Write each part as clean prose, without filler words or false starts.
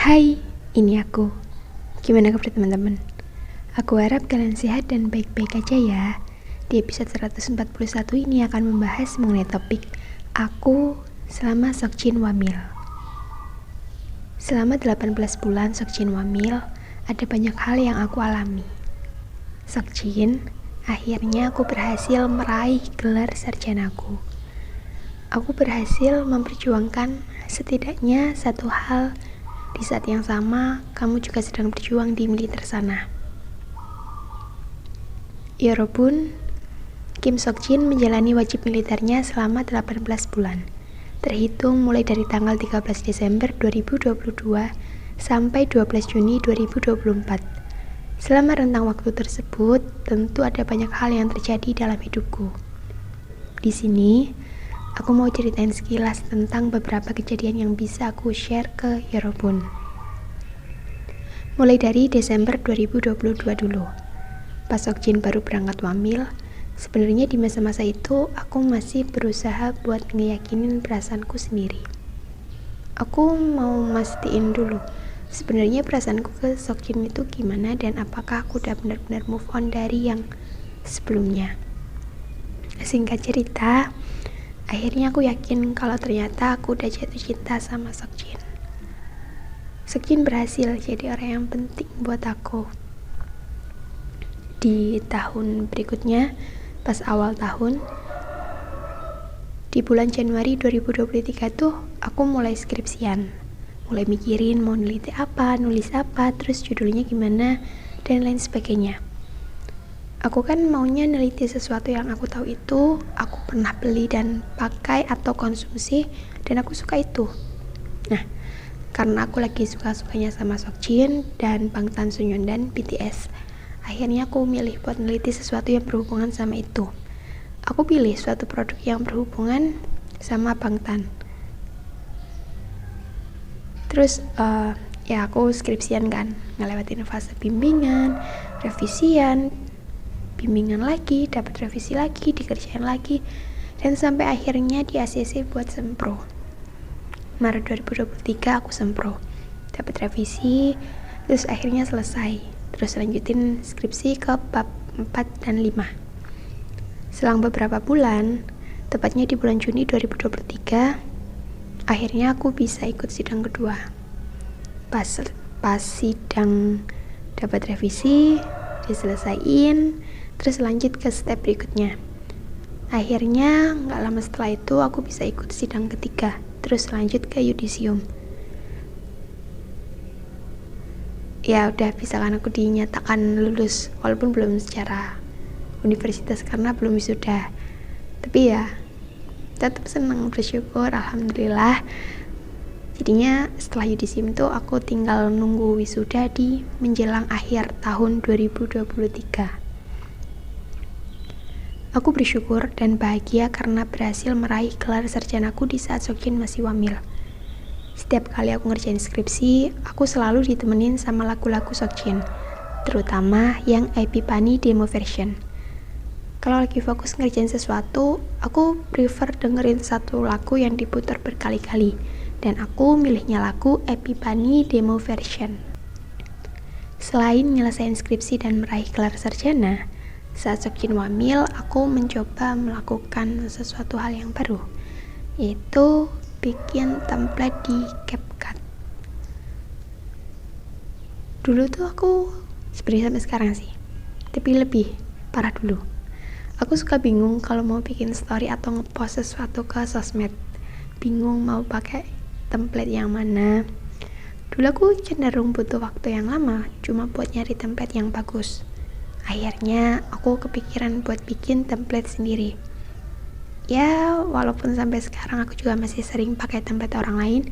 Hai, ini aku. Gimana kabar teman-teman? Aku harap kalian sehat dan baik-baik aja ya. Di episode 141 ini akan membahas mengenai topik Aku selama Seokjin Wamil. Selama 18 bulan Seokjin Wamil, ada banyak hal yang aku alami. Seokjin, akhirnya aku berhasil meraih gelar sarjanaku. Aku berhasil memperjuangkan setidaknya satu hal. Di saat yang sama, kamu juga sedang berjuang di militer sana. Yorobun, Kim Seokjin menjalani wajib militernya selama 18 bulan, terhitung mulai dari tanggal 13 Desember 2022 sampai 12 Juni 2024. Selama rentang waktu tersebut, tentu ada banyak hal yang terjadi dalam hidupku. Di sini, aku mau ceritain sekilas tentang beberapa kejadian yang bisa aku share ke Yorobun. Mulai dari Desember 2022 dulu. Pas Seokjin baru berangkat wamil, sebenarnya di masa-masa itu aku masih berusaha buat ngeyakinin perasaanku sendiri. Aku mau mastiin dulu, sebenarnya perasaanku ke Seokjin itu gimana dan apakah aku udah benar-benar move on dari yang sebelumnya. Singkat cerita, akhirnya aku yakin kalau ternyata aku udah jatuh cinta sama Seokjin. Seokjin berhasil jadi orang yang penting buat aku. Di tahun berikutnya, pas awal tahun, di bulan Januari 2023 tuh, aku mulai skripsian. Mulai mikirin mau neliti apa, nulis apa, terus judulnya gimana, dan lain sebagainya. Aku kan maunya neliti sesuatu yang aku tahu itu, aku pernah beli dan pakai atau konsumsi, dan aku suka itu. Nah, karena aku lagi suka-sukanya sama Seokjin dan Bangtan Sonyeon dan BTS, akhirnya aku milih buat neliti sesuatu yang berhubungan sama itu. Aku pilih suatu produk yang berhubungan sama Bangtan. Terus, ya aku skripsian kan, ngelewatin fase bimbingan, revisian, bimbingan lagi, dapat revisi lagi, dikerjain lagi, dan sampai akhirnya di ACC buat sempro. Maret 2023 aku sempro, dapat revisi, terus akhirnya selesai. Terus lanjutin skripsi ke bab 4 dan 5. Selang beberapa bulan, tepatnya di bulan Juni 2023, akhirnya aku bisa ikut sidang kedua. Pas sidang dapat revisi, diselesain, terus lanjut ke step berikutnya. Akhirnya gak lama setelah itu aku bisa ikut sidang ketiga, terus lanjut ke yudisium. Ya udah bisa kan aku dinyatakan lulus, walaupun belum secara universitas karena belum wisuda. Tapi ya tetap senang, bersyukur, alhamdulillah. Jadinya setelah yudisium itu aku tinggal nunggu wisuda di menjelang akhir tahun 2023. Aku bersyukur dan bahagia karena berhasil meraih gelar sarjanaku di saat Seokjin masih wamil. Setiap kali aku ngerjain skripsi, aku selalu ditemenin sama lagu-lagu Seokjin, terutama yang Epipani demo version. Kalau lagi fokus ngerjain sesuatu, aku prefer dengerin satu lagu yang diputar berkali-kali, dan aku milihnya lagu Epipani demo version. Selain nyelesain skripsi dan meraih gelar sarjana, saat Seokjin wamil, aku mencoba melakukan sesuatu hal yang baru, yaitu bikin template di CapCut. Dulu tuh aku sebenarnya sampai sekarang sih, tapi lebih parah dulu. Aku suka bingung kalau mau bikin story atau ngepost sesuatu ke sosmed. Bingung mau pakai template yang mana. Dulu aku cenderung butuh waktu yang lama cuma buat nyari template yang bagus. Akhirnya aku kepikiran buat bikin template sendiri. Ya, walaupun sampai sekarang aku juga masih sering pakai template orang lain,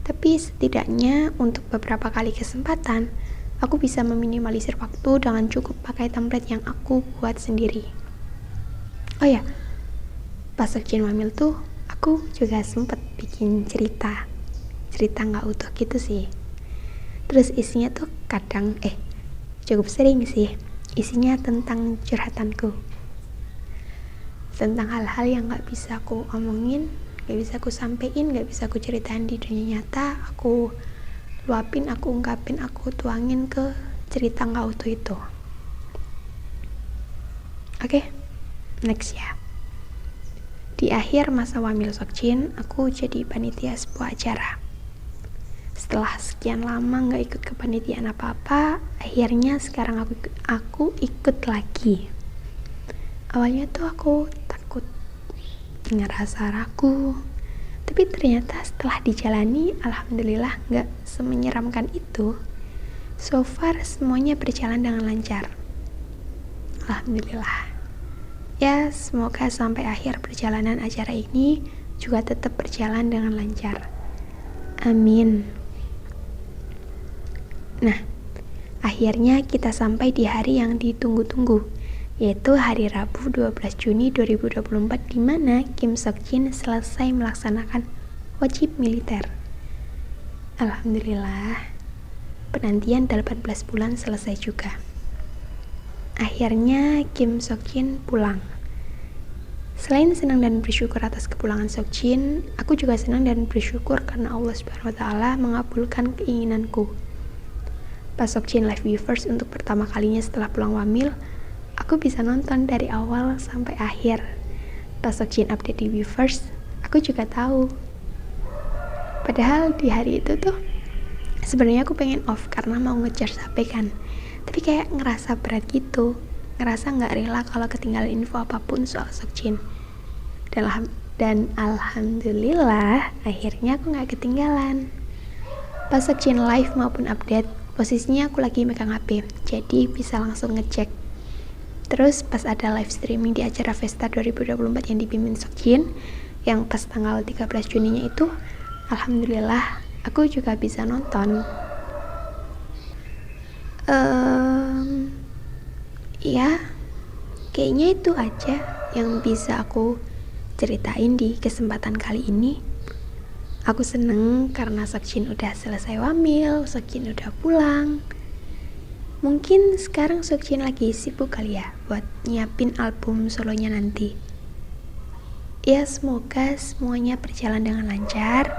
tapi setidaknya untuk beberapa kali kesempatan, aku bisa meminimalisir waktu dengan cukup pakai template yang aku buat sendiri. Oh ya, pas Seokjin wamil tuh, aku juga sempet bikin cerita nggak utuh gitu sih. Terus isinya tuh cukup sering sih, isinya tentang curhatanku. Tentang hal-hal yang gak bisa aku omongin, gak bisa aku sampein, gak bisa aku ceritain di dunia nyata. Aku luapin, aku ungkapin, aku tuangin ke cerita nggak utuh itu. Oke, next ya. Di akhir masa wamil Seokjin, aku jadi panitia sebuah acara. Setelah sekian lama nggak ikut kepanitiaan apa-apa, akhirnya sekarang aku ikut lagi. Awalnya tuh aku takut, ngerasa ragu, tapi ternyata setelah dijalani, alhamdulillah nggak semenyeramkan itu. So far semuanya berjalan dengan lancar, alhamdulillah. Ya, semoga sampai akhir perjalanan acara ini juga tetap berjalan dengan lancar. Amin. Nah, akhirnya kita sampai di hari yang ditunggu-tunggu, yaitu hari Rabu 12 Juni 2024, di mana Kim Seokjin selesai melaksanakan wajib militer. Alhamdulillah, penantian 18 bulan selesai juga. Akhirnya Kim Seokjin pulang. Selain senang dan bersyukur atas kepulangan Seokjin, aku juga senang dan bersyukur karena Allah Subhanahu wa taala mengabulkan keinginanku. Pas Seokjin live Weverse untuk pertama kalinya setelah pulang wamil, aku bisa nonton dari awal sampai akhir. Pas Seokjin update di Weverse, aku juga tahu. Padahal di hari itu tuh sebenarnya aku pengen off karena mau nge-charge HP kan. Tapi kayak ngerasa berat gitu, ngerasa gak rela kalau ketinggalan info apapun soal Seokjin. Dan alhamdulillah akhirnya aku gak ketinggalan. Pas Seokjin live maupun update, posisinya aku lagi megang HP, jadi bisa langsung ngecek. Terus pas ada live streaming di acara Festa 2024 yang dipimpin Seokjin, yang pas tanggal 13 Juninya itu, alhamdulillah aku juga bisa nonton. Ya, kayaknya itu aja yang bisa aku ceritain di kesempatan kali ini. Aku seneng karena Seokjin udah selesai wamil, Seokjin udah pulang. Mungkin sekarang Seokjin lagi sibuk kali ya buat nyiapin album solonya nanti. Ya, semoga semuanya berjalan dengan lancar.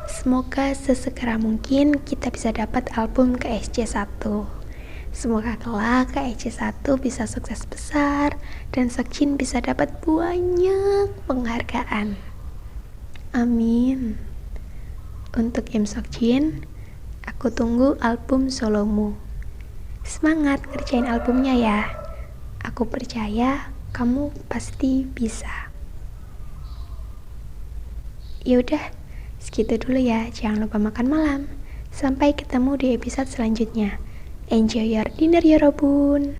Semoga sesegera mungkin kita bisa dapat album ke SC1. Semoga kelak ke SC1 bisa sukses besar dan Seokjin bisa dapat banyak penghargaan. Amin. Untuk Kim Seokjin, aku tunggu album solomu. Semangat ngerjain albumnya ya. Aku percaya kamu pasti bisa. Yaudah, segitu dulu ya. Jangan lupa makan malam. Sampai ketemu di episode selanjutnya. Enjoy your dinner ya Robun.